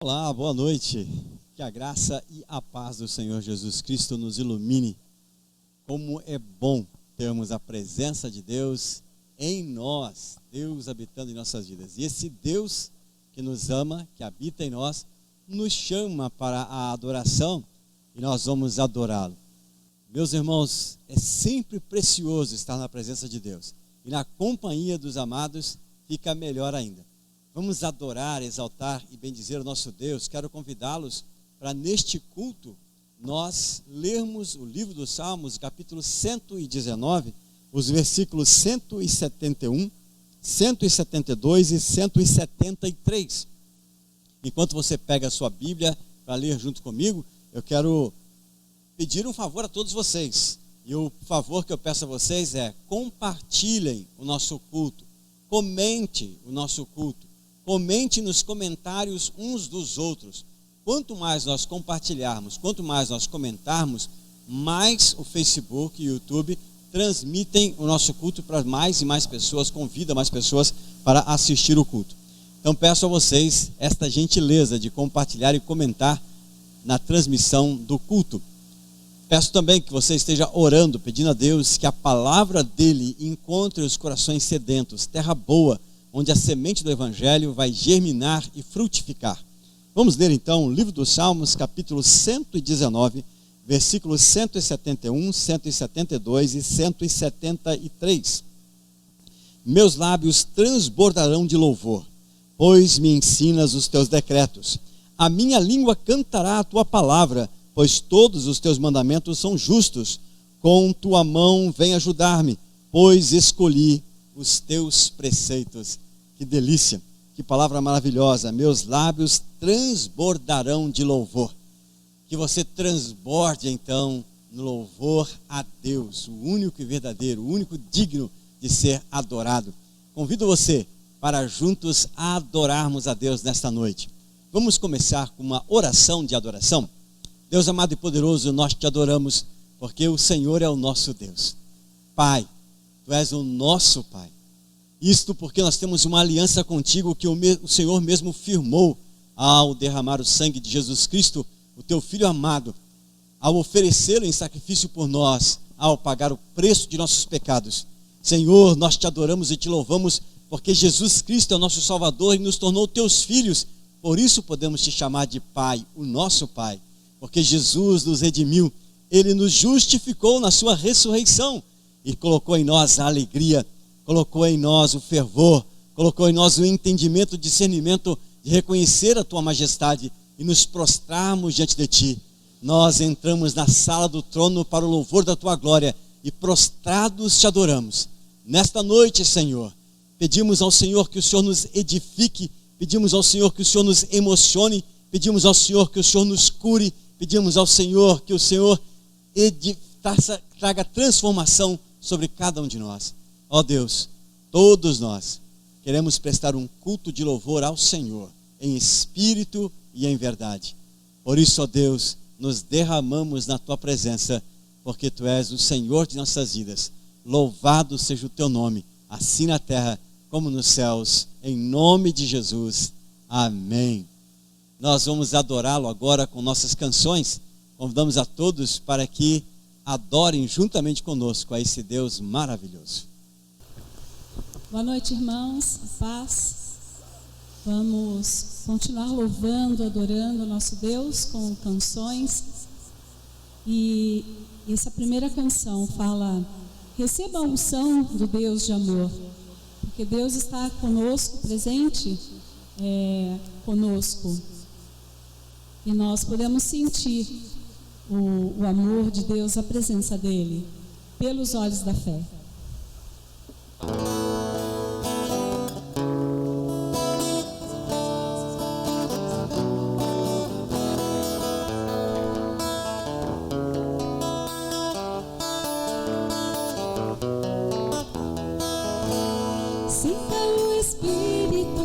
Olá, boa noite. Que a graça e a paz do Senhor Jesus Cristo nos ilumine. Como é bom termos a presença de Deus em nós, Deus habitando em nossas vidas. E esse Deus que nos ama, que habita em nós, nos chama para a adoração e nós vamos adorá-lo. Meus irmãos, é sempre precioso estar na presença de Deus. E na companhia dos amados fica melhor ainda. Vamos adorar, exaltar e bendizer o nosso Deus. Quero convidá-los para neste culto nós lermos o livro dos Salmos, capítulo 119, os versículos 171, 172 e 173. Enquanto você pega a sua Bíblia para ler junto comigo, eu quero pedir um favor a todos vocês. E o favor que eu peço a vocês é: compartilhem o nosso culto, comente o nosso culto. Comente nos comentários uns dos outros. Quanto mais nós compartilharmos, quanto mais nós comentarmos, mais o Facebook e o YouTube transmitem o nosso culto para mais e mais pessoas, convida mais pessoas para assistir o culto. Então peço a vocês esta gentileza de compartilhar e comentar na transmissão do culto. Peço também que você esteja orando, pedindo a Deus que a palavra dele encontre os corações sedentos, terra boa, onde a semente do Evangelho vai germinar e frutificar. Vamos ler então o livro dos Salmos, capítulo 119, versículos 171, 172 e 173. Meus lábios transbordarão de louvor, pois me ensinas os teus decretos. A minha língua cantará a tua palavra, pois todos os teus mandamentos são justos. Com tua mão vem ajudar-me, pois escolhi os teus preceitos. Que delícia, que palavra maravilhosa. Meus lábios transbordarão de louvor. Que você transborde então no louvor a Deus, o único e verdadeiro, o único digno de ser adorado. Convido você para juntos adorarmos a Deus nesta noite. Vamos começar com uma oração de adoração. Deus amado e poderoso, nós te adoramos porque o Senhor é o nosso Deus. Pai, tu és o nosso Pai. Isto porque nós temos uma aliança contigo que o Senhor mesmo firmou ao derramar o sangue de Jesus Cristo, o teu Filho amado, ao oferecê-lo em sacrifício por nós, ao pagar o preço de nossos pecados. Senhor, nós te adoramos e te louvamos porque Jesus Cristo é o nosso Salvador e nos tornou teus filhos. Por isso podemos te chamar de Pai, o nosso Pai, porque Jesus nos redimiu, Ele nos justificou na sua ressurreição e colocou em nós a alegria, colocou em nós o fervor, colocou em nós o entendimento, o discernimento de reconhecer a tua majestade e nos prostrarmos diante de ti. Nós entramos na sala do trono para o louvor da tua glória e prostrados te adoramos. Nesta noite, Senhor, pedimos ao Senhor que o Senhor nos edifique, pedimos ao Senhor que o Senhor nos emocione, pedimos ao Senhor que o Senhor nos cure, pedimos ao Senhor que o Senhor traga transformação sobre cada um de nós. Ó Deus, todos nós queremos prestar um culto de louvor ao Senhor, em espírito e em verdade. Por isso, ó Deus, nos derramamos na tua presença, porque tu és o Senhor de nossas vidas. Louvado seja o teu nome, assim na terra como nos céus, em nome de Jesus. Amém. Nós vamos adorá-lo agora com nossas canções. Convidamos a todos para que adorem juntamente conosco a esse Deus maravilhoso. Boa noite, irmãos, paz. Vamos continuar louvando, adorando o nosso Deus com canções. E essa primeira canção fala: receba a unção do Deus de amor, porque Deus está conosco, presente conosco. E nós podemos sentir o amor de Deus, a presença dele, pelos olhos da fé. Sinta o Espírito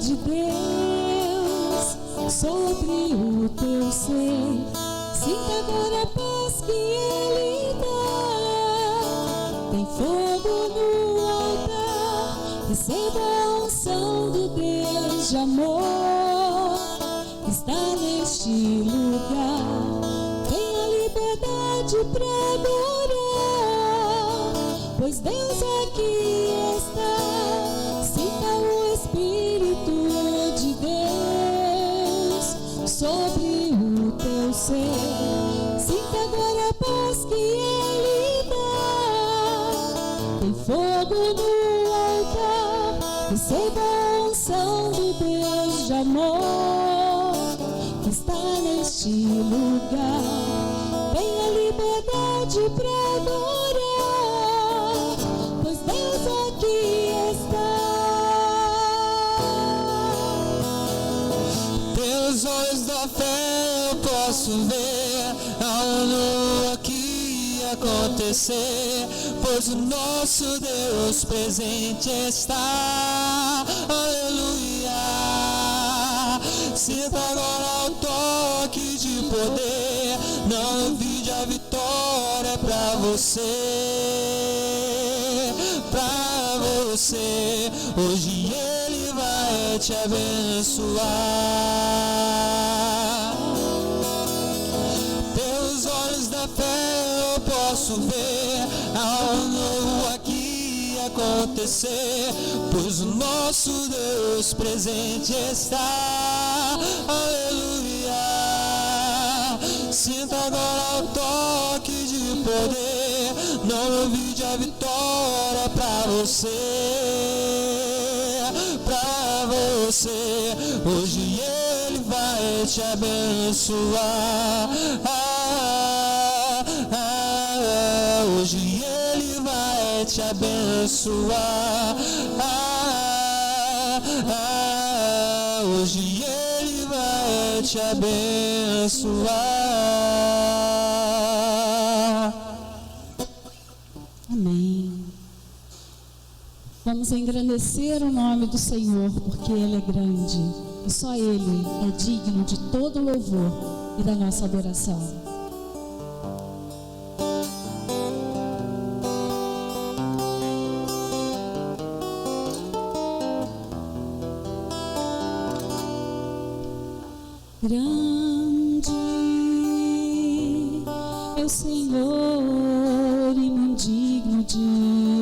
de Deus sobre o teu ser. Sinta agora a paz que Ele dá. Tem fogo no altar. Receba a unção do Deus de amor. está neste lugar. Tenha liberdade para adorar, pois Deus aqui está. Sinta o Espírito de Deus sobre o teu ser. Sinta agora a paz que Ele dá. Tem fogo no altar, receba a unção do Deus de amor que está neste lugar. Tenha liberdade para adorar, pois Deus aqui está. Pelos olhos da fé eu posso ver algo aqui acontecer, pois o nosso Deus presente está. Aleluia. Sinta agora o toque de poder, não duvide, a vitória é pra você, pra você. Hoje Ele vai te abençoar. Pelos olhos da fé eu posso ver algo novo aqui acontecer, pois o nosso Deus presente está. Aleluia. Sinta agora o toque de poder, não duvide, a vitória pra você, pra você. Hoje Ele vai te abençoar. Hoje Ele vai te abençoar. Hoje Ele vai te abençoar. Amém. Vamos engrandecer o nome do Senhor, porque Ele é grande e só Ele é digno de todo louvor e da nossa adoração. Grande é o Senhor e muito digno de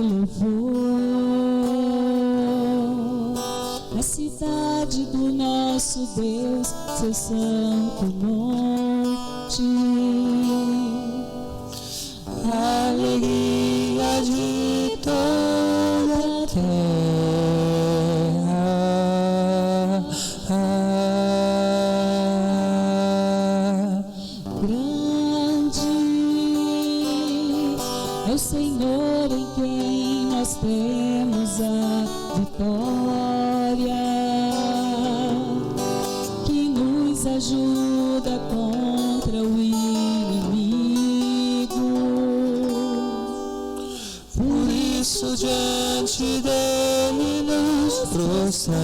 louvor. Na cidade do nosso Deus, seu santo monte. Alegria de toda a terra. Grande é o Senhor em quem nós temos a vitória, que nos ajuda contra o inimigo. Por isso diante dele nos prostramos.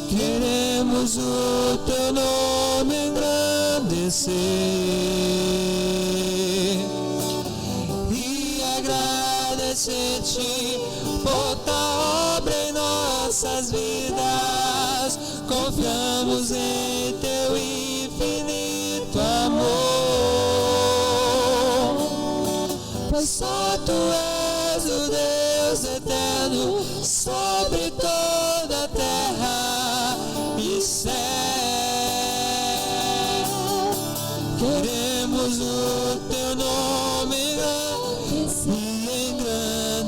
Queremos o teu nome engrandecer e agradecer-te por tua obra em nossas vidas. Confiamos em teu infinito amor, pois só tu és o Deus eterno sobre toda a terra e céu. Queremos o teu nome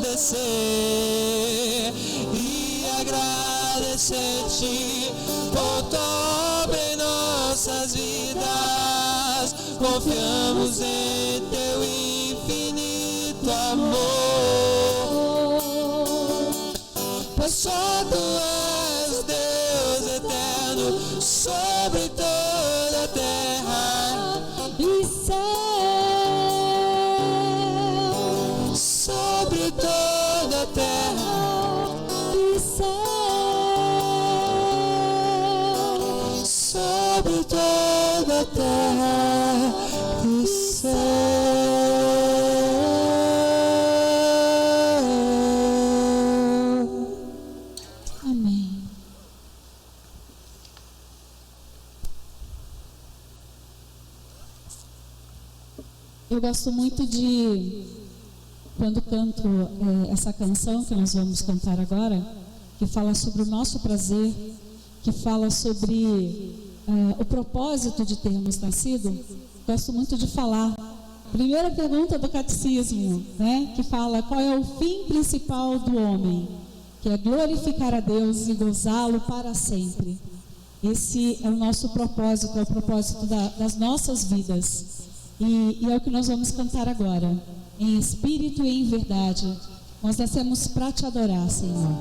engrandecer e agradecer-te por tua obra em nossas vidas. Confiamos em teu infinito amor, pois só tu és Deus eterno sobre toda a terra e céu, sobre toda a terra e céu, sobre toda a terra e céu. Eu gosto muito de, quando canto essa canção que nós vamos cantar agora, que fala sobre o nosso prazer, que fala sobre o propósito de termos nascido. Gosto muito de falar. Primeira pergunta do catecismo, né, que fala qual é o fim principal do homem, que é glorificar a Deus e gozá-lo para sempre. Esse é o nosso propósito, é o propósito das nossas vidas. E é o que nós vamos cantar agora, em espírito e em verdade. Nós nascemos para te adorar, Senhor.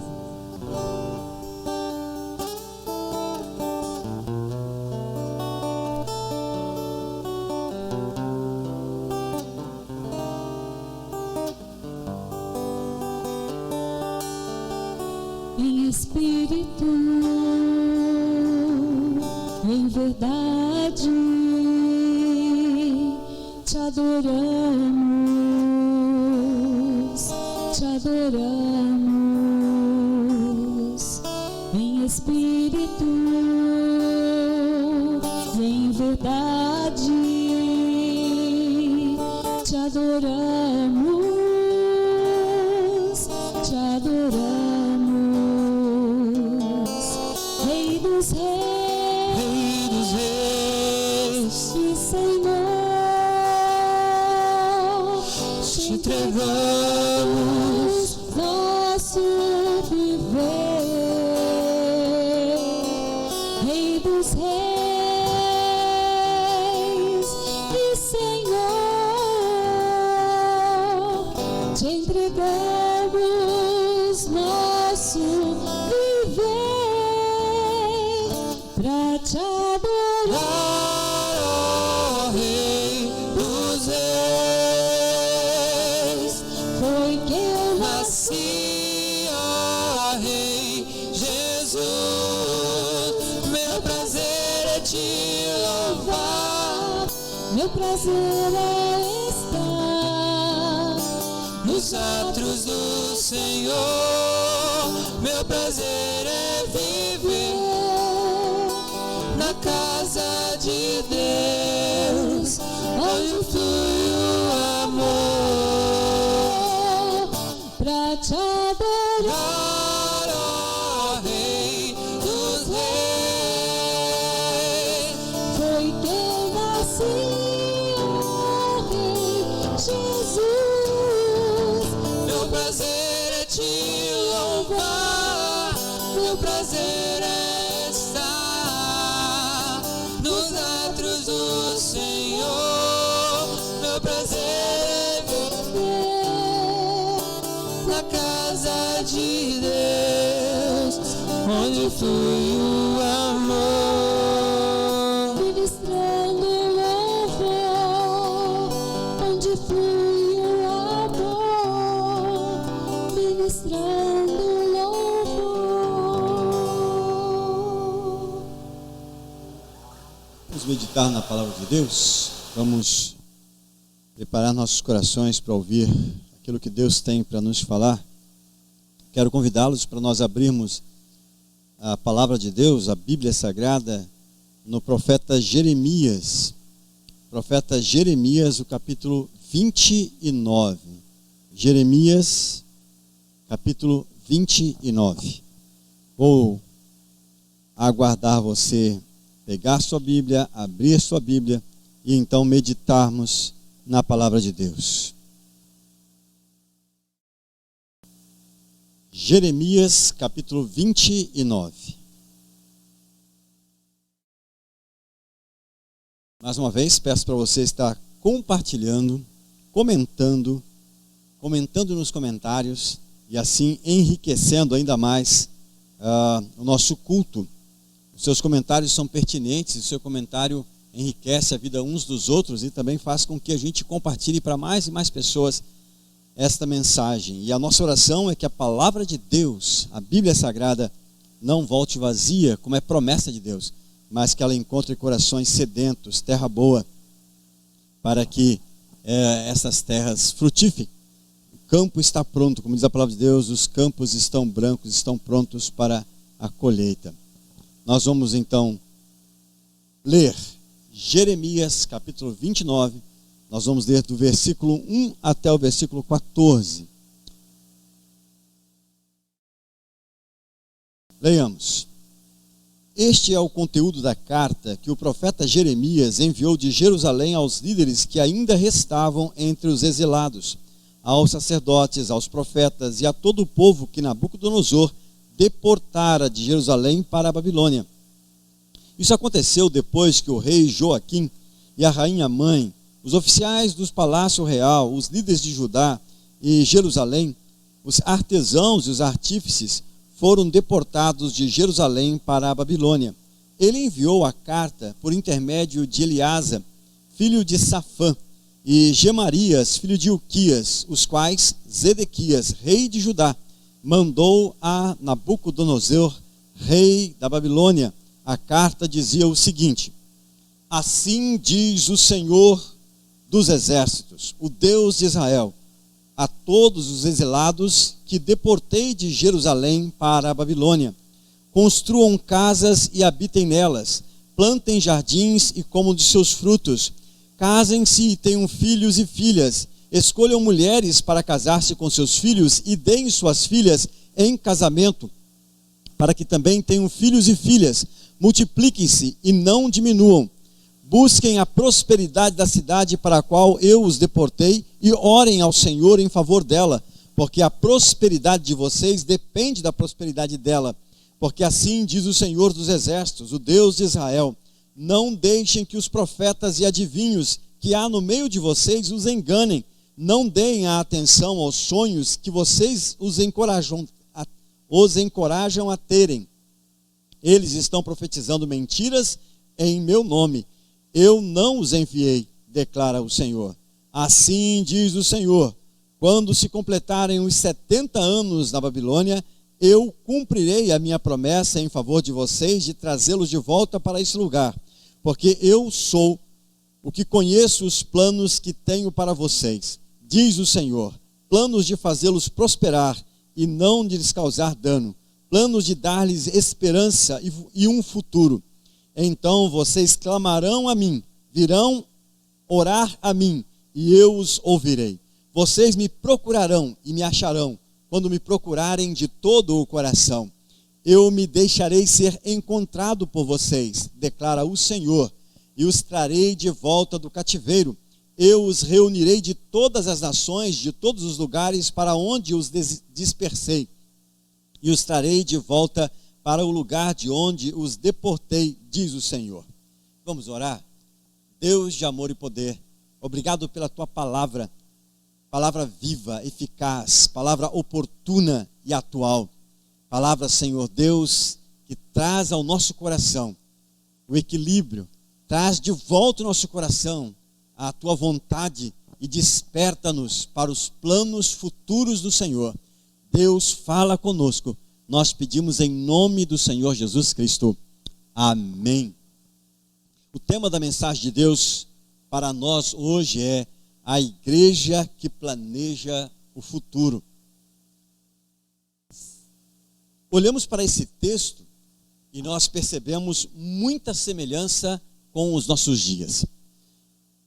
Em espírito, em verdade, te adoramos, te adoramos. Em espírito, em verdade, te adoramos, te adoramos. Rei dos reis e Senhor, te entregamos nosso viver. Rei dos reis e Senhor, te entregamos nosso viver. Pra te adorar, ó Rei dos reis, foi que eu nasci, ó Rei Jesus. Meu prazer é te louvar, meu prazer é estar nos atos do Senhor. Meu prazer é viver na casa de Deus, onde flui o amor. pra te adorar, Ó Rei dos reis, foi que eu nasci, ó Rei Jesus. meu prazer é te louvar, meu prazer é estar nos atos do Senhor. Meu prazer é viver na casa de Deus, onde flui o amor. Ministrando louvor, onde flui o amor, ministrando louvor. Vamos meditar na palavra de Deus. Vamos preparar nossos corações para ouvir aquilo que Deus tem para nos falar. Quero convidá-los para nós abrirmos a palavra de Deus, a Bíblia Sagrada, no profeta Jeremias. Profeta Jeremias, o capítulo 29. Jeremias, capítulo 29. Vou aguardar você pegar sua Bíblia, abrir sua Bíblia e então meditarmos na palavra de Deus. Jeremias, capítulo 29. Mais uma vez, peço para você estar compartilhando, comentando nos comentários e assim enriquecendo ainda mais o nosso culto. Os seus comentários são pertinentes, o seu comentário enriquece a vida uns dos outros e também faz com que a gente compartilhe para mais e mais pessoas esta mensagem. E a nossa oração é que a palavra de Deus, a Bíblia Sagrada, não volte vazia, como é promessa de Deus, mas que ela encontre corações sedentos, terra boa, para que essas terras frutifiquem. O campo está pronto, como diz a palavra de Deus, os campos estão brancos, estão prontos para a colheita. Nós vamos então ler Jeremias capítulo 29, Nós vamos ler do versículo 1 até o versículo 14. Leiamos. Este é o conteúdo da carta que o profeta Jeremias enviou de Jerusalém aos líderes que ainda restavam entre os exilados, aos sacerdotes, aos profetas e a todo o povo que Nabucodonosor deportara de Jerusalém para a Babilônia. Isso aconteceu depois que o rei Joaquim e a rainha mãe, os oficiais do palácio real, os líderes de Judá e Jerusalém, os artesãos e os artífices foram deportados de Jerusalém para a Babilônia. Ele enviou a carta por intermédio de Eleasa, filho de Safã, e Gemarias, filho de Uquias, os quais Zedequias, rei de Judá, mandou a Nabucodonosor, rei da Babilônia. A carta dizia o seguinte: assim diz o Senhor dos exércitos, o Deus de Israel, a todos os exilados que deportei de Jerusalém para a Babilônia: construam casas e habitem nelas, plantem jardins e comam de seus frutos, casem-se e tenham filhos e filhas, escolham mulheres para casar-se com seus filhos e deem suas filhas em casamento, para que também tenham filhos e filhas, multipliquem-se e não diminuam. Busquem a prosperidade da cidade para a qual eu os deportei e orem ao Senhor em favor dela, porque a prosperidade de vocês depende da prosperidade dela. Porque assim diz o Senhor dos exércitos, o Deus de Israel: não deixem que os profetas e adivinhos que há no meio de vocês os enganem. Não deem a atenção aos sonhos que vocês os encorajam a terem. Eles estão profetizando mentiras em meu nome. Eu não os enviei, declara o Senhor. Assim diz o Senhor: quando se completarem os 70 anos na Babilônia, eu cumprirei a minha promessa em favor de vocês de trazê-los de volta para esse lugar, porque eu sou o que conheço os planos que tenho para vocês, diz o Senhor: planos de fazê-los prosperar e não de lhes causar dano, planos de dar-lhes esperança e um futuro. Então vocês clamarão a mim, virão orar a mim, e eu os ouvirei. Vocês me procurarão e me acharão, quando me procurarem de todo o coração. Eu me deixarei ser encontrado por vocês, declara o Senhor, e os trarei de volta do cativeiro. Eu os reunirei de todas as nações, de todos os lugares para onde os dispersei, e os trarei de volta para o lugar de onde os deportei, diz o Senhor. Vamos orar? Deus de amor e poder, obrigado pela tua palavra, palavra viva, eficaz, palavra oportuna e atual. Palavra, Senhor Deus, que traz ao nosso coração o equilíbrio, traz de volta ao nosso coração a tua vontade e desperta-nos para os planos futuros do Senhor. Deus, fala conosco. Nós pedimos em nome do Senhor Jesus Cristo. Amém. O tema da mensagem de Deus para nós hoje é a igreja que planeja o futuro. Olhamos para esse texto e nós percebemos muita semelhança com os nossos dias.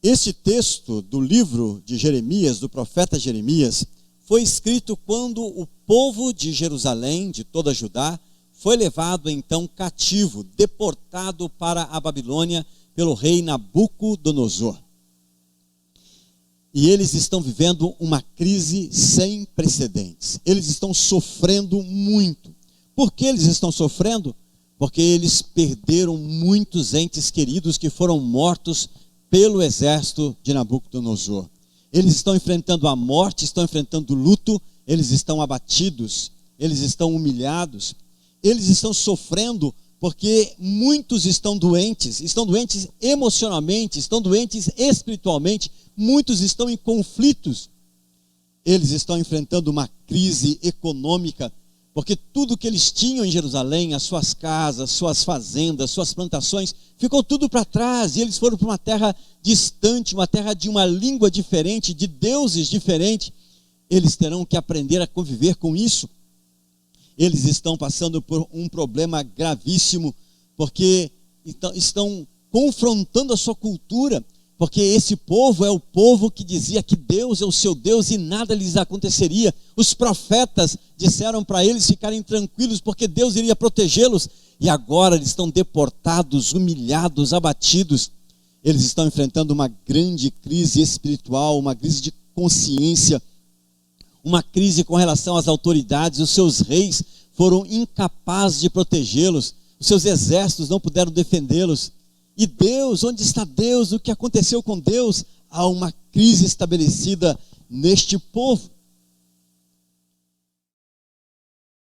Este texto do livro de Jeremias, do profeta Jeremias, foi escrito quando o povo de Jerusalém, de toda Judá, foi levado então cativo, deportado para a Babilônia pelo rei Nabucodonosor. E eles estão vivendo uma crise sem precedentes. Eles estão sofrendo muito. Por que eles estão sofrendo? Porque eles perderam muitos entes queridos que foram mortos pelo exército de Nabucodonosor. Eles estão enfrentando a morte, estão enfrentando o luto, eles estão abatidos, eles estão humilhados, eles estão sofrendo porque muitos estão doentes emocionalmente, estão doentes espiritualmente, muitos estão em conflitos. Eles estão enfrentando uma crise econômica, porque tudo que eles tinham em Jerusalém, as suas casas, suas fazendas, suas plantações, ficou tudo para trás, e eles foram para uma terra distante, uma terra de uma língua diferente, de deuses diferentes. Eles terão que aprender a conviver com isso. Eles estão passando por um problema gravíssimo, porque estão confrontando a sua cultura, Porque esse povo é o povo que dizia que Deus é o seu Deus e nada lhes aconteceria. Os profetas disseram para eles ficarem tranquilos, porque Deus iria protegê-los. E agora eles estão deportados, humilhados, abatidos. Eles estão enfrentando uma grande crise espiritual, uma crise de consciência, uma crise com relação às autoridades. Os seus reis foram incapazes de protegê-los. Os seus exércitos não puderam defendê-los. E Deus, onde está Deus? O que aconteceu com Deus? Há uma crise estabelecida neste povo.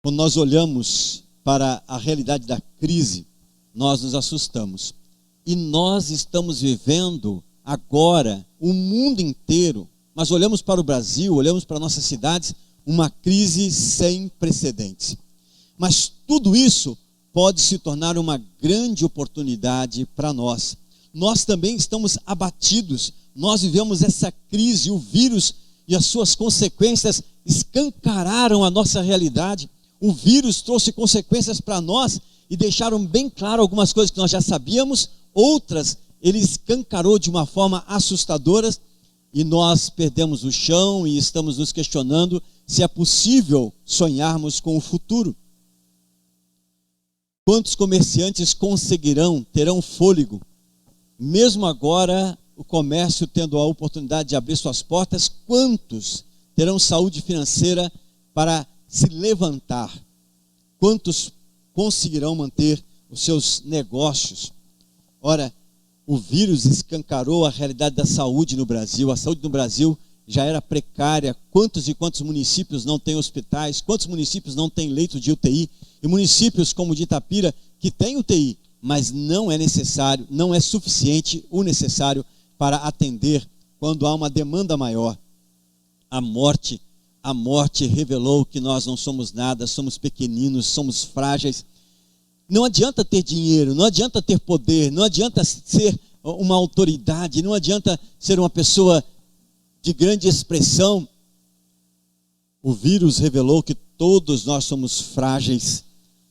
Quando nós olhamos para a realidade da crise, nós nos assustamos. E nós estamos vivendo agora, o mundo inteiro, mas olhamos para o Brasil, olhamos para nossas cidades, uma crise sem precedentes. Mas tudo isso pode se tornar uma grande oportunidade para nós. Nós também estamos abatidos, nós vivemos essa crise, o vírus e as suas consequências escancararam a nossa realidade. O vírus trouxe consequências para nós e deixaram bem claro algumas coisas que nós já sabíamos, outras ele escancarou de uma forma assustadora e nós perdemos o chão e estamos nos questionando se é possível sonharmos com o futuro. Quantos comerciantes conseguirão, terão fôlego, mesmo agora o comércio tendo a oportunidade de abrir suas portas? Quantos terão saúde financeira para se levantar? Quantos conseguirão manter os seus negócios? Ora, o vírus escancarou a realidade da saúde no Brasil. A saúde no Brasil já era precária. Quantos e quantos municípios não têm hospitais? Quantos municípios não têm leito de UTI? E municípios como o de Itapira, que tem UTI, mas não é necessário, não é suficiente o necessário para atender quando há uma demanda maior. A morte revelou que nós não somos nada, somos pequeninos, somos frágeis. Não adianta ter dinheiro, não adianta ter poder, não adianta ser uma autoridade, não adianta ser uma pessoa de grande expressão. O vírus revelou que todos nós somos frágeis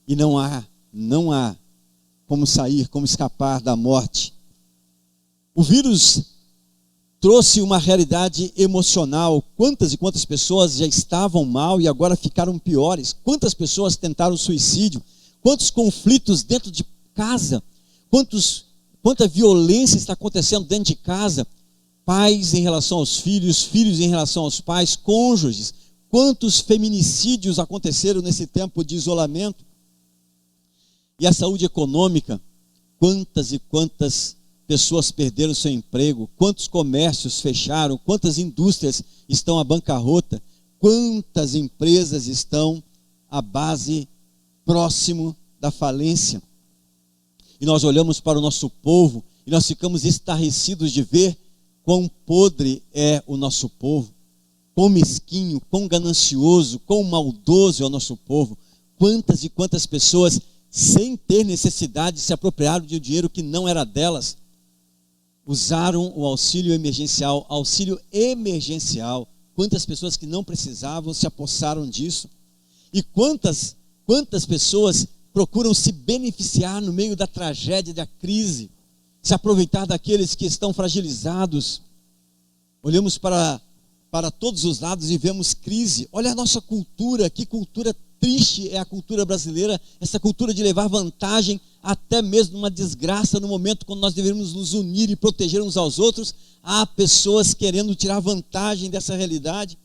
e não há como sair, como escapar da morte. O vírus trouxe uma realidade emocional. Quantas e quantas pessoas já estavam mal e agora ficaram piores? Quantas pessoas tentaram suicídio? Quantos conflitos dentro de casa? Quanta violência está acontecendo dentro de casa? Pais em relação aos filhos, filhos em relação aos pais, cônjuges. Quantos feminicídios aconteceram nesse tempo de isolamento? E a saúde econômica, quantas e quantas pessoas perderam seu emprego, quantos comércios fecharam, quantas indústrias estão à bancarrota, quantas empresas estão à base próximo da falência. E nós olhamos para o nosso povo e nós ficamos estarrecidos de ver quão podre é o nosso povo, quão mesquinho, quão ganancioso, quão maldoso é o nosso povo. Quantas e quantas pessoas, sem ter necessidade, se apropriaram de um dinheiro que não era delas, usaram o auxílio emergencial. Quantas pessoas que não precisavam se apossaram disso? E quantas pessoas procuram se beneficiar no meio da tragédia, da crise, se aproveitar daqueles que estão fragilizados. Olhamos para todos os lados e vemos crise. Olha a nossa cultura, que cultura triste é a cultura brasileira, essa cultura de levar vantagem até mesmo numa desgraça, no momento quando nós deveríamos nos unir e proteger uns aos outros. Há pessoas querendo tirar vantagem dessa realidade.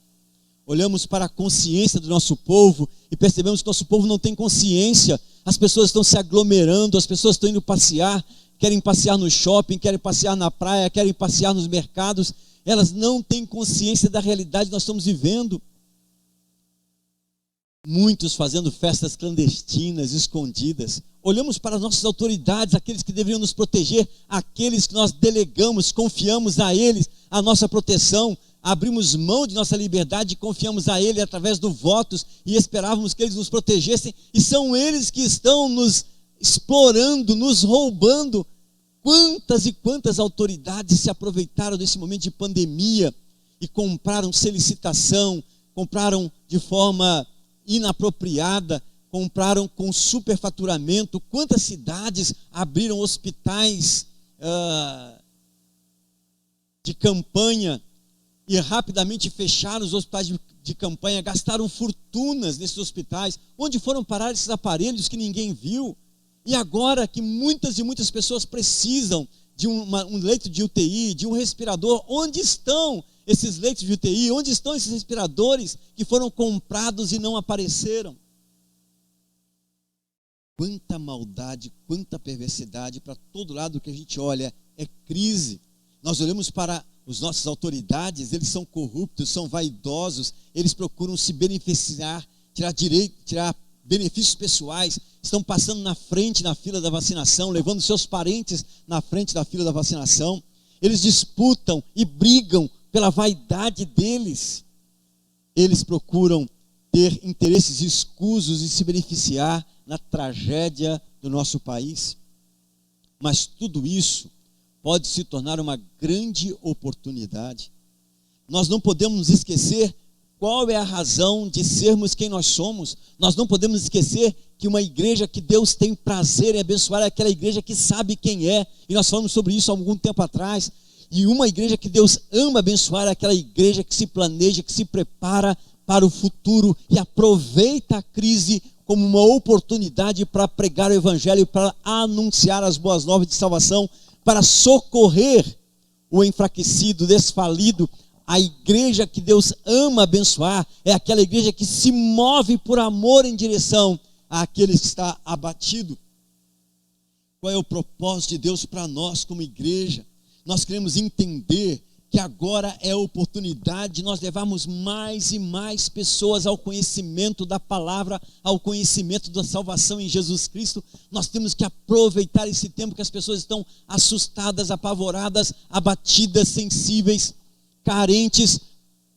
Olhamos para a consciência do nosso povo e percebemos que nosso povo não tem consciência. As pessoas estão se aglomerando, as pessoas estão indo passear, querem passear no shopping, querem passear na praia, querem passear nos mercados. Elas não têm consciência da realidade que nós estamos vivendo. Muitos fazendo festas clandestinas, escondidas. Olhamos para as nossas autoridades, aqueles que deveriam nos proteger, aqueles que nós delegamos, confiamos a eles a nossa proteção, abrimos mão de nossa liberdade e confiamos a Ele através do votos e esperávamos que eles nos protegessem, e são eles que estão nos explorando, nos roubando. Quantas e quantas autoridades se aproveitaram desse momento de pandemia e compraram sem licitação, compraram de forma inapropriada, compraram com superfaturamento. Quantas cidades abriram hospitais de campanha e rapidamente fecharam os hospitais de campanha, gastaram fortunas nesses hospitais. Onde foram parar esses aparelhos que ninguém viu? E agora que muitas e muitas pessoas precisam de um leito de UTI, de um respirador, onde estão esses leitos de UTI? Onde estão esses respiradores que foram comprados e não apareceram? Quanta maldade, quanta perversidade, para todo lado que a gente olha é crise. Nós olhamos para as nossas autoridades, eles são corruptos, são vaidosos, eles procuram se beneficiar, tirar benefícios pessoais, estão passando na frente na fila da vacinação, levando seus parentes na frente da fila da vacinação. Eles disputam e brigam pela vaidade deles. Eles procuram ter interesses escusos e se beneficiar na tragédia do nosso país. Mas tudo isso pode se tornar uma grande oportunidade. Nós não podemos esquecer qual é a razão de sermos quem nós somos. Nós não podemos esquecer que uma igreja que Deus tem prazer em abençoar é aquela igreja que sabe quem é. E nós falamos sobre isso há algum tempo atrás. E uma igreja que Deus ama abençoar é aquela igreja que se planeja, que se prepara para o futuro e aproveita a crise como uma oportunidade para pregar o evangelho, para anunciar as boas novas de salvação, para socorrer o enfraquecido, desfalido. A igreja que Deus ama abençoar é aquela igreja que se move por amor em direção àquele que está abatido. Qual é o propósito de Deus para nós como igreja? Nós queremos entender que agora é a oportunidade de nós levarmos mais e mais pessoas ao conhecimento da palavra, ao conhecimento da salvação em Jesus Cristo. Nós temos que aproveitar esse tempo que as pessoas estão assustadas, apavoradas, abatidas, sensíveis, carentes,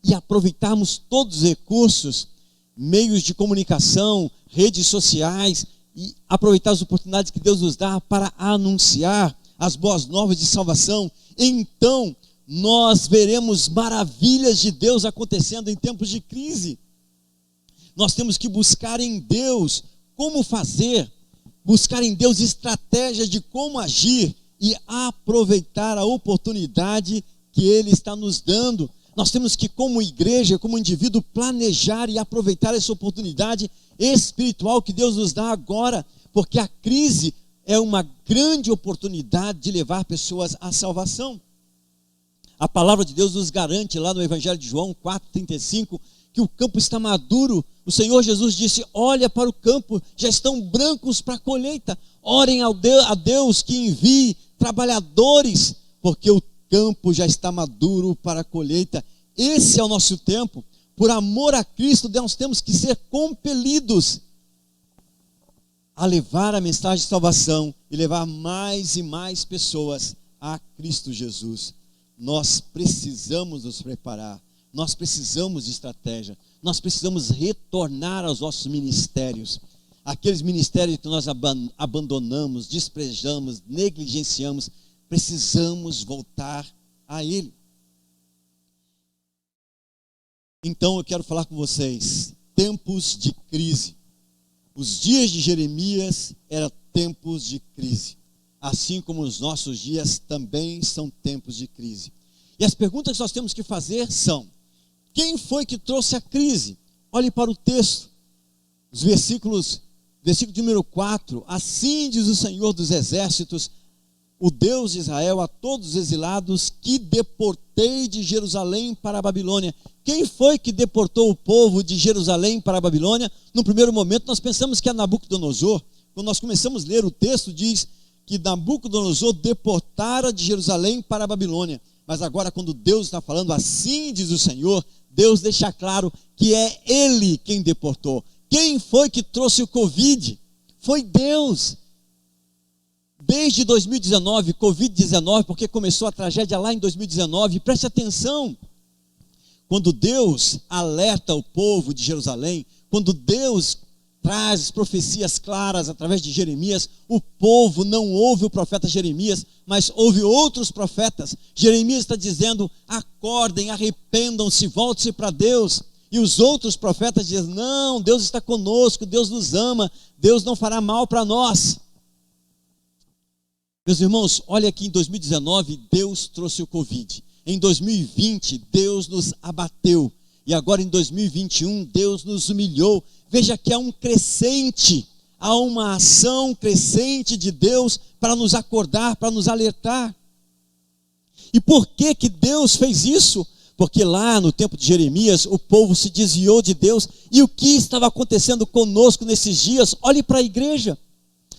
e aproveitarmos todos os recursos, meios de comunicação, redes sociais, e aproveitar as oportunidades que Deus nos dá para anunciar as boas novas de salvação. Então nós veremos maravilhas de Deus acontecendo em tempos de crise. Nós temos que buscar em Deus como fazer, buscar em Deus estratégias de como agir e aproveitar a oportunidade que Ele está nos dando. Nós temos que, como igreja, como indivíduo, planejar e aproveitar essa oportunidade espiritual que Deus nos dá agora, porque a crise é uma grande oportunidade de levar pessoas à salvação. A palavra de Deus nos garante lá no Evangelho de João 4,35 que o campo está maduro. O Senhor Jesus disse: olha para o campo, já estão brancos para a colheita. Orem a Deus que envie trabalhadores, porque o campo já está maduro para a colheita. Esse é o nosso tempo. Por amor a Cristo, nós temos que ser compelidos a levar a mensagem de salvação e levar mais e mais pessoas a Cristo Jesus. Nós precisamos nos preparar, nós precisamos de estratégia, nós precisamos retornar aos nossos ministérios, aqueles ministérios que nós abandonamos, desprezamos, negligenciamos. Precisamos voltar a Ele. Então eu quero falar com vocês, tempos de crise. Os dias de Jeremias eram tempos de crise, assim como os nossos dias também são tempos de crise. E as perguntas que nós temos que fazer são: quem foi que trouxe a crise? Olhe para o texto, os versículo de número 4, assim diz o Senhor dos Exércitos, o Deus de Israel, a todos os exilados que deportei de Jerusalém para a Babilônia. Quem foi que deportou o povo de Jerusalém para a Babilônia? No primeiro momento nós pensamos que é Nabucodonosor. Quando nós começamos a ler o texto, diz que Nabucodonosor deportara de Jerusalém para a Babilônia. Mas agora, quando Deus está falando assim diz o Senhor, Deus deixa claro que é Ele quem deportou. Quem foi que trouxe o Covid? Foi Deus. Desde 2019, Covid-19, porque começou a tragédia lá em 2019, preste atenção, quando Deus alerta o povo de Jerusalém, quando Deus traz profecias claras através de Jeremias, o povo não ouve o profeta Jeremias, mas ouve outros profetas. Jeremias está dizendo: acordem, arrependam-se, volte-se para Deus. E os outros profetas dizem: não, Deus está conosco, Deus nos ama, Deus não fará mal para nós. Meus irmãos, olha aqui em 2019, Deus trouxe o Covid. Em 2020, Deus nos abateu. E agora em 2021, Deus nos humilhou. Veja que há um crescente, há uma ação crescente de Deus para nos acordar, para nos alertar. E por que que Deus fez isso? Porque lá no tempo de Jeremias, o povo se desviou de Deus. E o que estava acontecendo conosco nesses dias? Olhe para a igreja.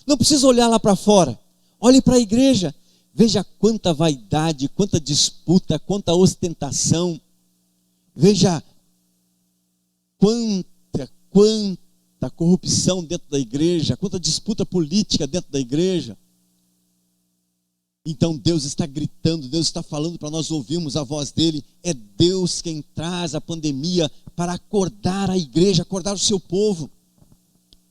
Não precisa olhar lá para fora. Olhe para a igreja. Veja quanta vaidade, quanta disputa, quanta ostentação. Veja quanta corrupção dentro da igreja, quanta disputa política dentro da igreja. Então Deus está gritando, Deus está falando para nós ouvirmos a voz dele. É Deus quem traz a pandemia para acordar a igreja, acordar o seu povo.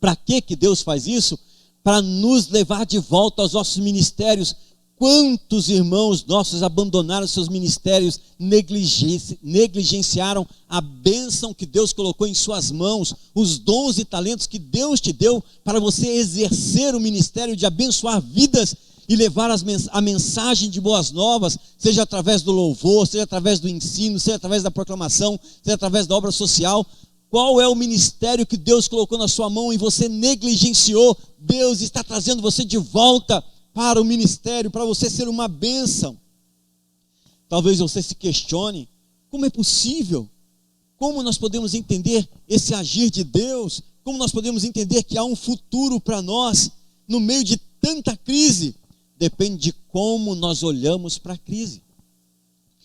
Para que Deus faz isso? Para nos levar de volta aos nossos ministérios. Quantos irmãos nossos abandonaram seus ministérios, negligenciaram a bênção que Deus colocou em suas mãos, os dons e talentos que Deus te deu para você exercer o ministério de abençoar vidas e levar a mensagem de boas novas, seja através do louvor, seja através do ensino, seja através da proclamação, seja através da obra social. Qual é o ministério que Deus colocou na sua mão e você negligenciou? Deus está trazendo você de volta para o ministério, para você ser uma bênção. Talvez você se questione, como é possível? Como nós podemos entender esse agir de Deus? Como nós podemos entender que há um futuro para nós, no meio de tanta crise? Depende de como nós olhamos para a crise.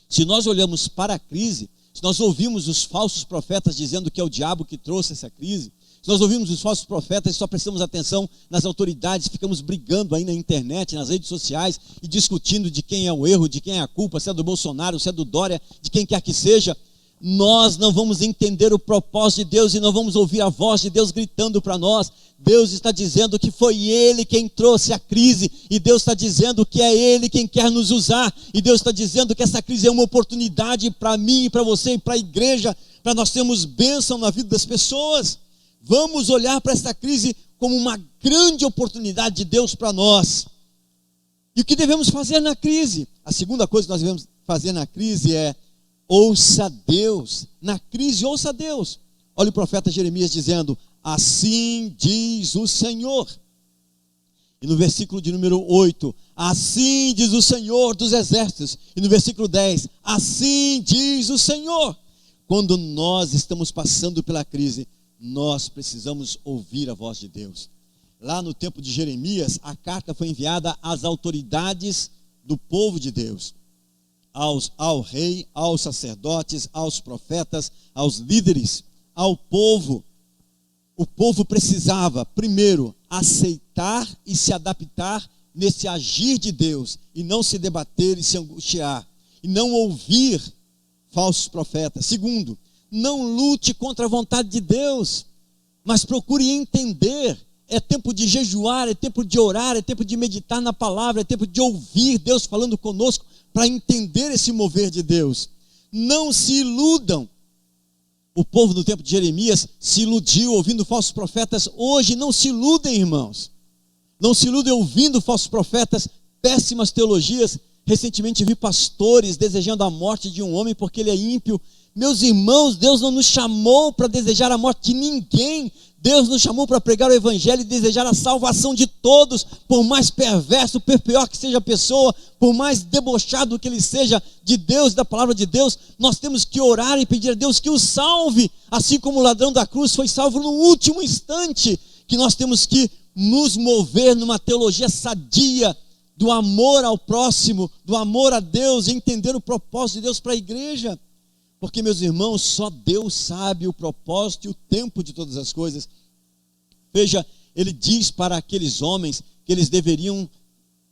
Se nós olhamos para a crise, se nós ouvimos os falsos profetas dizendo que é o diabo que trouxe essa crise, se nós ouvimos os falsos profetas e só prestamos atenção nas autoridades, ficamos brigando aí na internet, nas redes sociais e discutindo de quem é o erro, de quem é a culpa, se é do Bolsonaro, se é do Dória, de quem quer que seja, nós não vamos entender o propósito de Deus e não vamos ouvir a voz de Deus gritando para nós. Deus está dizendo que foi Ele quem trouxe a crise, e Deus está dizendo que é Ele quem quer nos usar, e Deus está dizendo que essa crise é uma oportunidade para mim, para você e para a igreja, para nós termos bênção na vida das pessoas. Vamos olhar para essa crise como uma grande oportunidade de Deus para nós. E o que devemos fazer na crise? A segunda coisa que nós devemos fazer na crise é ouça Deus. Na crise, ouça Deus. Olha o profeta Jeremias dizendo: assim diz o Senhor. E no versículo de número 8, assim diz o Senhor dos exércitos. E no versículo 10, assim diz o Senhor. Quando nós estamos passando pela crise, nós precisamos ouvir a voz de Deus. Lá no tempo de Jeremias, a carta foi enviada às autoridades do povo de Deus, ao rei, aos sacerdotes, aos profetas, aos líderes, ao povo. O povo precisava, primeiro, aceitar e se adaptar nesse agir de Deus, e não se debater e se angustiar, e não ouvir falsos profetas. Segundo, não lute contra a vontade de Deus, mas procure entender. É tempo de jejuar, é tempo de orar, é tempo de meditar na palavra, é tempo de ouvir Deus falando conosco para entender esse mover de Deus. Não se iludam. O povo no tempo de Jeremias se iludiu ouvindo falsos profetas. Hoje não se iludem, irmãos. Não se iludem ouvindo falsos profetas, péssimas teologias. Recentemente vi pastores desejando a morte de um homem porque ele é ímpio. Meus irmãos, Deus não nos chamou para desejar a morte de ninguém. Deus nos chamou para pregar o evangelho e desejar a salvação de todos, por mais perverso, por pior que seja a pessoa, por mais debochado que ele seja de Deus e da palavra de Deus. Nós temos que orar e pedir a Deus que o salve, assim como o ladrão da cruz foi salvo no último instante. Que nós temos que nos mover numa teologia sadia, do amor ao próximo, do amor a Deus, e entender o propósito de Deus para a igreja. Porque, meus irmãos, só Deus sabe o propósito e o tempo de todas as coisas. Veja, ele diz para aqueles homens que eles deveriam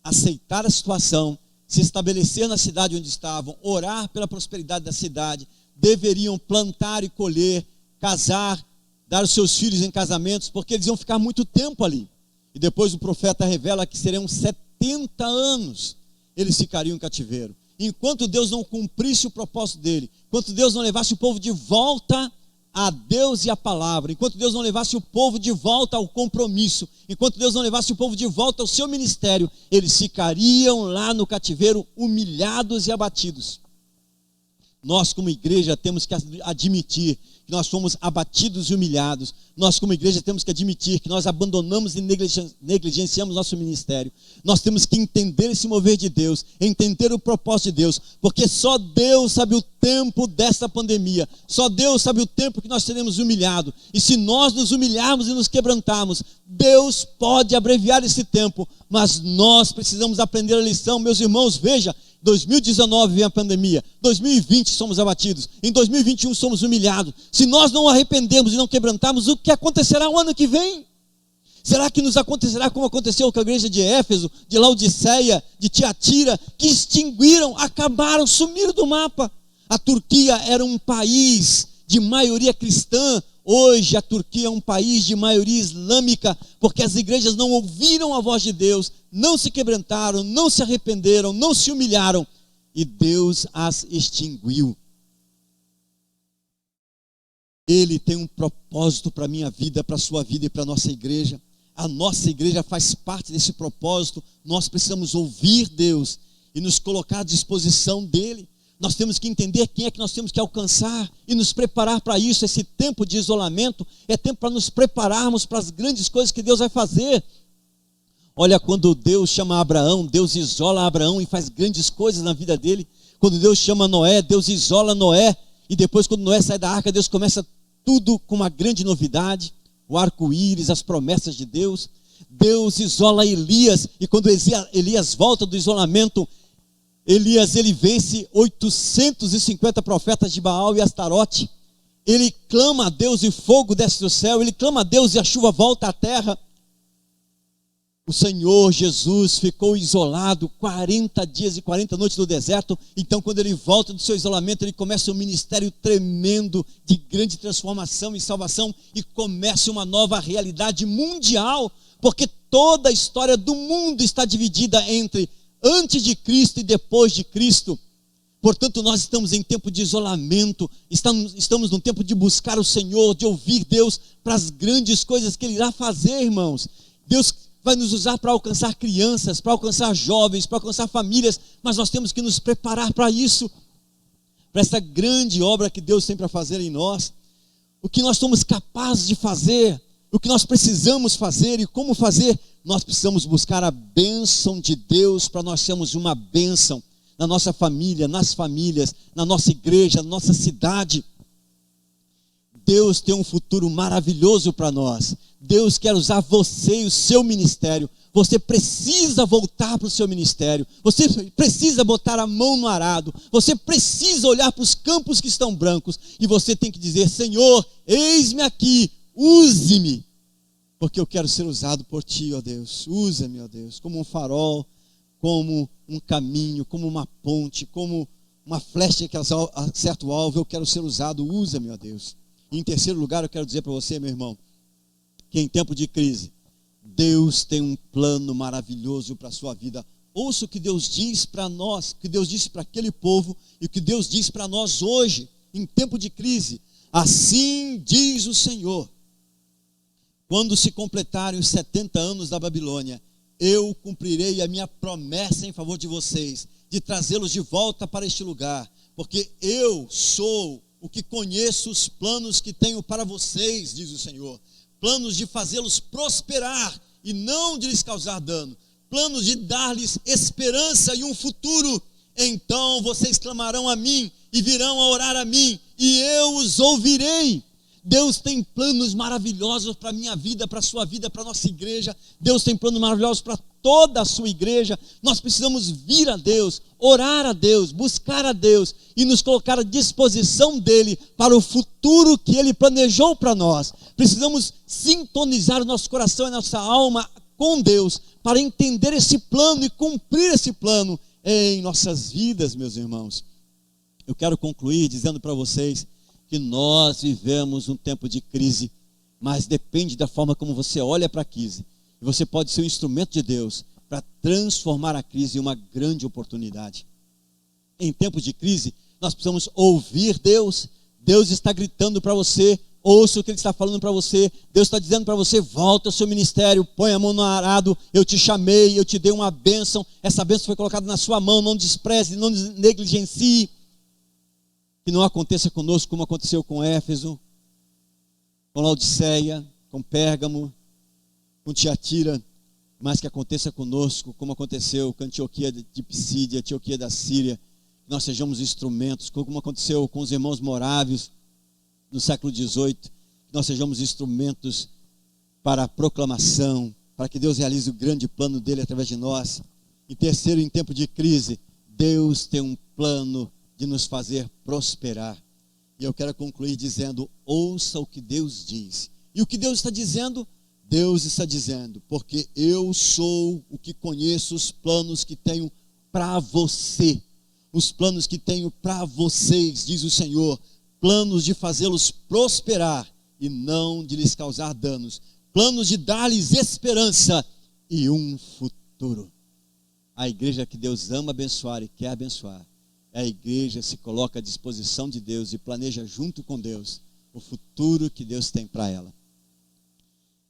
aceitar a situação, se estabelecer na cidade onde estavam, orar pela prosperidade da cidade, deveriam plantar e colher, casar, dar os seus filhos em casamentos, porque eles iam ficar muito tempo ali. E depois o profeta revela que serão 70 anos eles ficariam em cativeiro. Enquanto Deus não cumprisse o propósito dele, enquanto Deus não levasse o povo de volta a Deus e a palavra, enquanto Deus não levasse o povo de volta ao compromisso, enquanto Deus não levasse o povo de volta ao seu ministério, eles ficariam lá no cativeiro humilhados e abatidos. Nós, como igreja, temos que admitir que nós fomos abatidos e humilhados. Nós, como igreja, temos que admitir que nós abandonamos e negligenciamos nosso ministério. Nós temos que entender esse mover de Deus, entender o propósito de Deus, porque só Deus sabe o tempo dessa pandemia. Só Deus sabe o tempo que nós seremos humilhados. E se nós nos humilharmos e nos quebrantarmos, Deus pode abreviar esse tempo, mas nós precisamos aprender a lição. Meus irmãos, veja, 2019 vem a pandemia, 2020 somos abatidos, em 2021 somos humilhados. Se nós não arrependermos e não quebrantarmos, o que acontecerá o ano que vem? Será que nos acontecerá como aconteceu com a igreja de Éfeso, de Laodiceia, de Tiatira, que extinguiram, acabaram, sumiram do mapa? A Turquia era um país de maioria cristã. Hoje a Turquia é um país de maioria islâmica, porque as igrejas não ouviram a voz de Deus, não se quebrantaram, não se arrependeram, não se humilharam, e Deus as extinguiu. Ele tem um propósito para a minha vida, para a sua vida e para a nossa igreja. A nossa igreja faz parte desse propósito. Nós precisamos ouvir Deus e nos colocar à disposição dEle. Nós temos que entender quem é que nós temos que alcançar e nos preparar para isso. Esse tempo de isolamento é tempo para nos prepararmos para as grandes coisas que Deus vai fazer. Olha, quando Deus chama Abraão, Deus isola Abraão e faz grandes coisas na vida dele. Quando Deus chama Noé, Deus isola Noé. E depois, quando Noé sai da arca, Deus começa tudo com uma grande novidade. O arco-íris, as promessas de Deus. Deus isola Elias. E quando Elias volta do isolamento, Elias, ele vence 850 profetas de Baal e Astarote. Ele clama a Deus e fogo desce do céu. Ele clama a Deus e a chuva volta à terra. O Senhor Jesus ficou isolado 40 dias e 40 noites no deserto. Então, quando ele volta do seu isolamento, ele começa um ministério tremendo de grande transformação e salvação, e começa uma nova realidade mundial, porque toda a história do mundo está dividida entre antes de Cristo e depois de Cristo. Portanto, nós estamos em tempo de isolamento, estamos num tempo de buscar o Senhor, de ouvir Deus para as grandes coisas que Ele irá fazer, irmãos. Deus vai nos usar para alcançar crianças, para alcançar jovens, para alcançar famílias, mas nós temos que nos preparar para isso, para essa grande obra que Deus tem para fazer em nós. O que nós somos capazes de fazer, o que nós precisamos fazer e como fazer, nós precisamos buscar a bênção de Deus para nós sermos uma bênção na nossa família, nas famílias, na nossa igreja, na nossa cidade. Deus tem um futuro maravilhoso para nós. Deus quer usar você e o seu ministério. Você precisa voltar para o seu ministério. Você precisa botar a mão no arado. Você precisa olhar para os campos que estão brancos. E você tem que dizer: Senhor, eis-me aqui, use-me, porque eu quero ser usado por Ti, ó Deus. Usa-me, ó Deus, como um farol, como um caminho, como uma ponte, como uma flecha que acerta o alvo. Eu quero ser usado, usa-me, ó Deus. E em terceiro lugar, eu quero dizer para você, meu irmão, que em tempo de crise, Deus tem um plano maravilhoso para a sua vida. Ouça o que Deus diz para nós, o que Deus disse para aquele povo e o que Deus diz para nós hoje, em tempo de crise. Assim diz o Senhor: quando se completarem os 70 anos da Babilônia, eu cumprirei a minha promessa em favor de vocês, de trazê-los de volta para este lugar, porque eu sou o que conheço os planos que tenho para vocês, diz o Senhor. Planos de fazê-los prosperar e não de lhes causar dano. Planos de dar-lhes esperança e um futuro. Então vocês clamarão a mim e virão a orar a mim, e eu os ouvirei. Deus tem planos maravilhosos para a minha vida, para a sua vida, para a nossa igreja. Deus tem planos maravilhosos para toda a sua igreja. Nós precisamos vir a Deus, orar a Deus, buscar a Deus e nos colocar à disposição dEle para o futuro que Ele planejou para nós. Precisamos sintonizar o nosso coração e a nossa alma com Deus para entender esse plano e cumprir esse plano em nossas vidas, meus irmãos. Eu quero concluir dizendo para vocês que nós vivemos um tempo de crise, mas depende da forma como você olha para a crise. E você pode ser um instrumento de Deus para transformar a crise em uma grande oportunidade. Em tempos de crise, nós precisamos ouvir Deus. Deus está gritando para você, ouça o que Ele está falando para você. Deus está dizendo para você: volta ao seu ministério, põe a mão no arado, eu te chamei, eu te dei uma bênção, essa bênção foi colocada na sua mão, não despreze, não negligencie. Que não aconteça conosco como aconteceu com Éfeso, com Laodiceia, com Pérgamo, com Tiatira, mas que aconteça conosco como aconteceu com Antioquia de Psídia, Antioquia da Síria. Que nós sejamos instrumentos, como aconteceu com os irmãos morávios no século XVIII. Que nós sejamos instrumentos para a proclamação, para que Deus realize o grande plano dele através de nós. E terceiro, em tempo de crise, Deus tem um plano de nos fazer prosperar. E eu quero concluir dizendo: ouça o que Deus diz. E o que Deus está dizendo? Deus está dizendo: porque eu sou o que conheço os planos que tenho para você. Os planos que tenho para vocês, diz o Senhor, planos de fazê-los prosperar e não de lhes causar danos, planos de dar-lhes esperança e um futuro. A igreja que Deus ama abençoar e quer abençoar, a igreja se coloca à disposição de Deus e planeja junto com Deus o futuro que Deus tem para ela.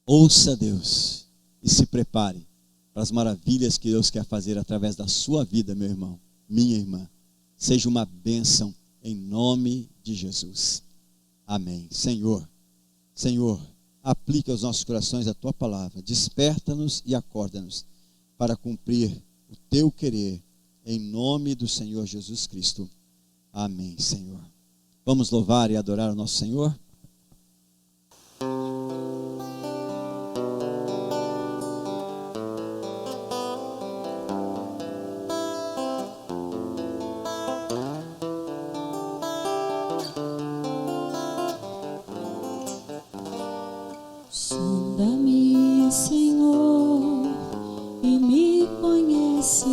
Ouça Deus e se prepare para as maravilhas que Deus quer fazer através da sua vida, meu irmão, minha irmã. Seja uma bênção em nome de Jesus. Amém. Senhor, aplica aos nossos corações a tua palavra. Desperta-nos e acorda-nos para cumprir o teu querer, em nome do Senhor Jesus Cristo. Amém, Senhor. Vamos louvar e adorar o nosso Senhor? Sonda-me, Senhor, e me conheces.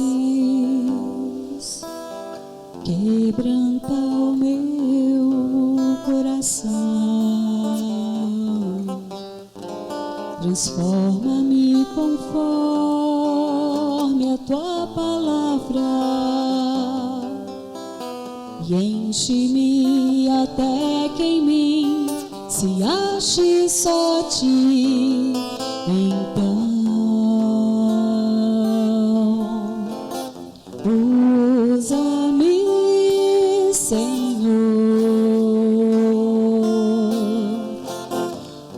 Quebranta o meu coração. Transforma-me conforme a tua palavra. E enche-me até que em mim se ache só ti. Então usa-me, Senhor,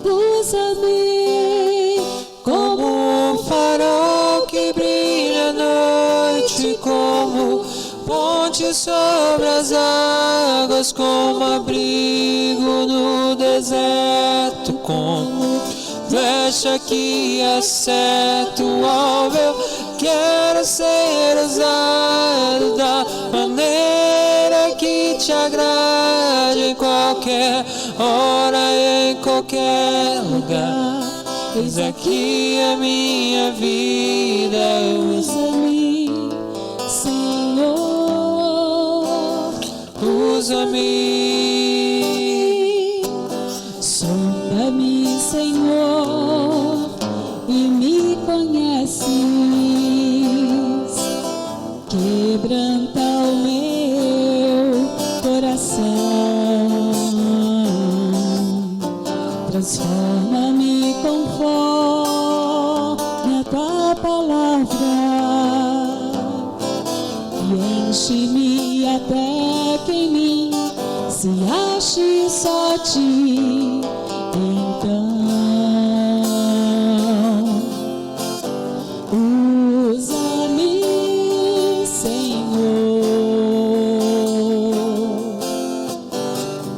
usa-me Como um farol que brilha à noite, como ponte sobre as águas, como abrigo no deserto, como flecha que acerta o alvo. Eu quero ser usado da maneira que te agrade, em qualquer hora, em qualquer lugar. Eis aqui a minha vida, usa-me, Senhor, usa-me. sonda-me, Senhor, e me conheces. Quebranta o meu coração. Transforma-me conforme a tua palavra. E enche-me até que em mim se ache só ti. Então usa-me, Senhor,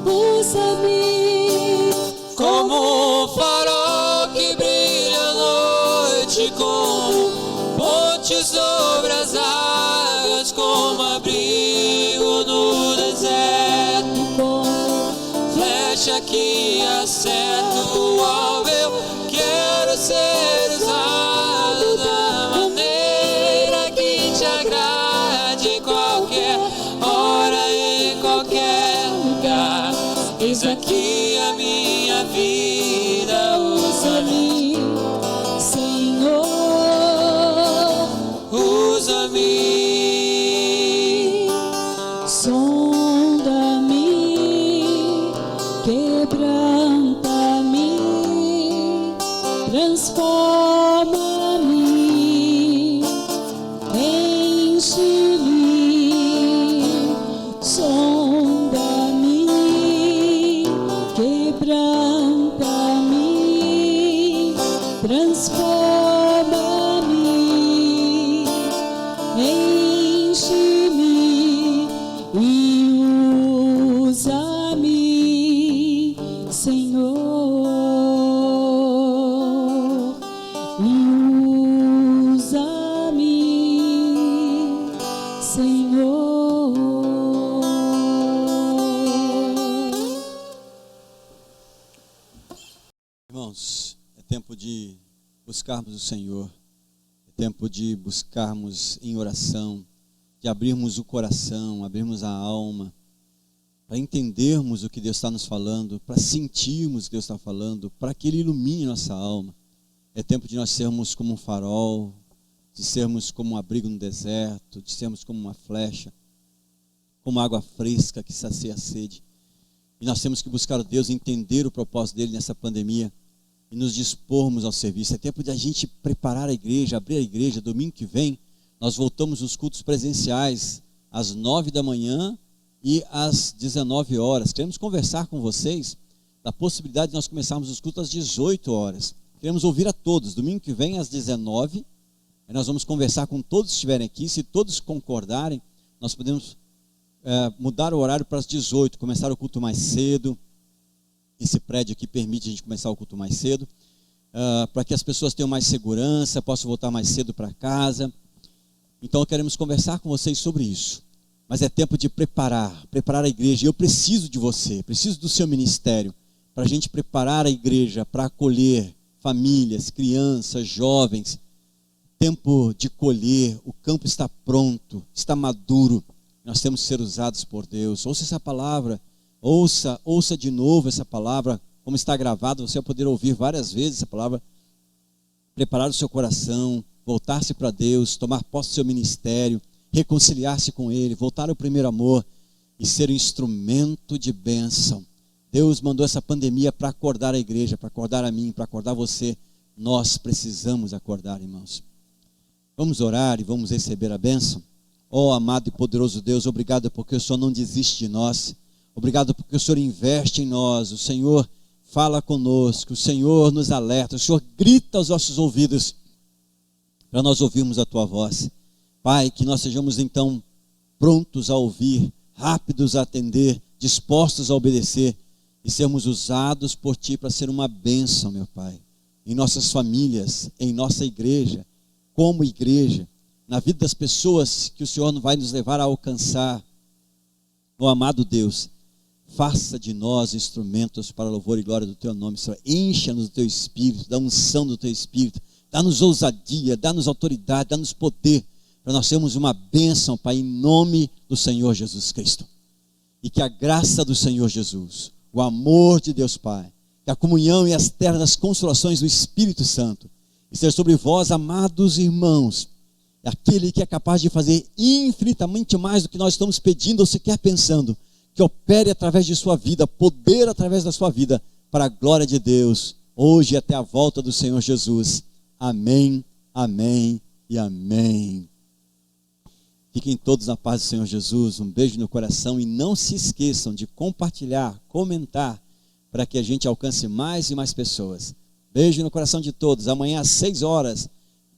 usa-me Como um farol que brilha à noite, como ponte sobre as águas, como abrigo no deserto, flecha que acerta o alvo. Eu quero ser usado da maneira que te agrade, em qualquer hora, em qualquer lugar. Eis aqui a minha vida, usa-me, Senhor, usa-me. sonda-me, quebranta-me, transforma-me, enche-me, sonda-me. transforma-me, enche-me e usa-me, Senhor, e usa-me, Senhor. Irmãos, é tempo de buscarmos o Senhor, é tempo de buscarmos em oração, de abrirmos o coração, abrirmos a alma, para entendermos o que Deus está nos falando, para sentirmos o que Deus está falando, para que Ele ilumine nossa alma. É tempo de nós sermos como um farol, de sermos como um abrigo no deserto, de sermos como uma flecha, como água fresca que sacia a sede. E nós temos que buscar a Deus, entender o propósito dEle nessa pandemia e nos dispormos ao serviço. É tempo de a gente preparar a igreja, abrir a igreja. Domingo que vem, nós voltamos os cultos presenciais às 9 da manhã e às 19 horas. Queremos conversar com vocês da possibilidade de nós começarmos os cultos às 18 horas. Queremos ouvir a todos. Domingo que vem, às 19, nós vamos conversar com todos que estiverem aqui. Se todos concordarem, nós podemos mudar o horário para as 18, começar o culto mais cedo. Esse prédio aqui permite a gente começar o culto mais cedo, para que as pessoas tenham mais segurança, possam voltar mais cedo para casa. Então queremos conversar com vocês sobre isso. Mas é tempo de preparar a igreja. Eu preciso de você, preciso do seu ministério, para a gente preparar a igreja para acolher famílias, crianças, jovens. Tempo de colher, o campo está pronto, está maduro. Nós temos que ser usados por Deus. Ouça essa palavra, ouça de novo essa palavra, como está gravado, você vai poder ouvir várias vezes essa palavra. Preparar o seu coração, voltar-se para Deus, tomar posse do seu ministério, reconciliar-se com Ele, voltar ao primeiro amor e ser um instrumento de bênção. Deus mandou essa pandemia para acordar a igreja, para acordar a mim, para acordar você. Nós precisamos acordar, irmãos. Vamos orar e vamos receber a bênção. Ó amado e poderoso Deus, obrigado porque o Senhor não desiste de nós. Obrigado porque o Senhor investe em nós. O Senhor fala conosco. O Senhor nos alerta. O Senhor grita aos nossos ouvidos para nós ouvirmos a Tua voz. Pai, que nós sejamos então prontos a ouvir, rápidos a atender, dispostos a obedecer e sermos usados por Ti para ser uma bênção, meu Pai, em nossas famílias, em nossa igreja, como igreja, na vida das pessoas que o Senhor vai nos levar a alcançar. Ó amado Deus, faça de nós instrumentos para a louvor e glória do Teu nome, Senhor. Encha-nos do Teu Espírito, da unção do Teu Espírito. Dá-nos ousadia, dá-nos autoridade, dá-nos poder, para nós sermos uma bênção, Pai, em nome do Senhor Jesus Cristo. E que a graça do Senhor Jesus, o amor de Deus Pai, que a comunhão e as ternas consolações do Espírito Santo, esteja sobre vós, amados irmãos, aquele que é capaz de fazer infinitamente mais do que nós estamos pedindo ou sequer pensando, que opere através de sua vida, poder através da sua vida, para a glória de Deus, hoje e até a volta do Senhor Jesus. Amém, amém e amém. Fiquem todos na paz do Senhor Jesus, um beijo no coração e não se esqueçam de compartilhar, comentar, para que a gente alcance mais e mais pessoas. Beijo no coração de todos. Amanhã às 6 horas,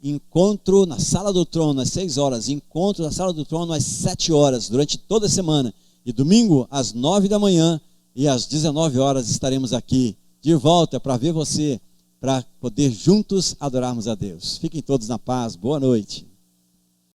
encontro na Sala do Trono às 6 horas, encontro na Sala do Trono às 7 horas, durante toda a semana. E domingo às 9 da manhã e às 19 horas estaremos aqui de volta para ver você, para poder juntos adorarmos a Deus. Fiquem todos na paz, boa noite.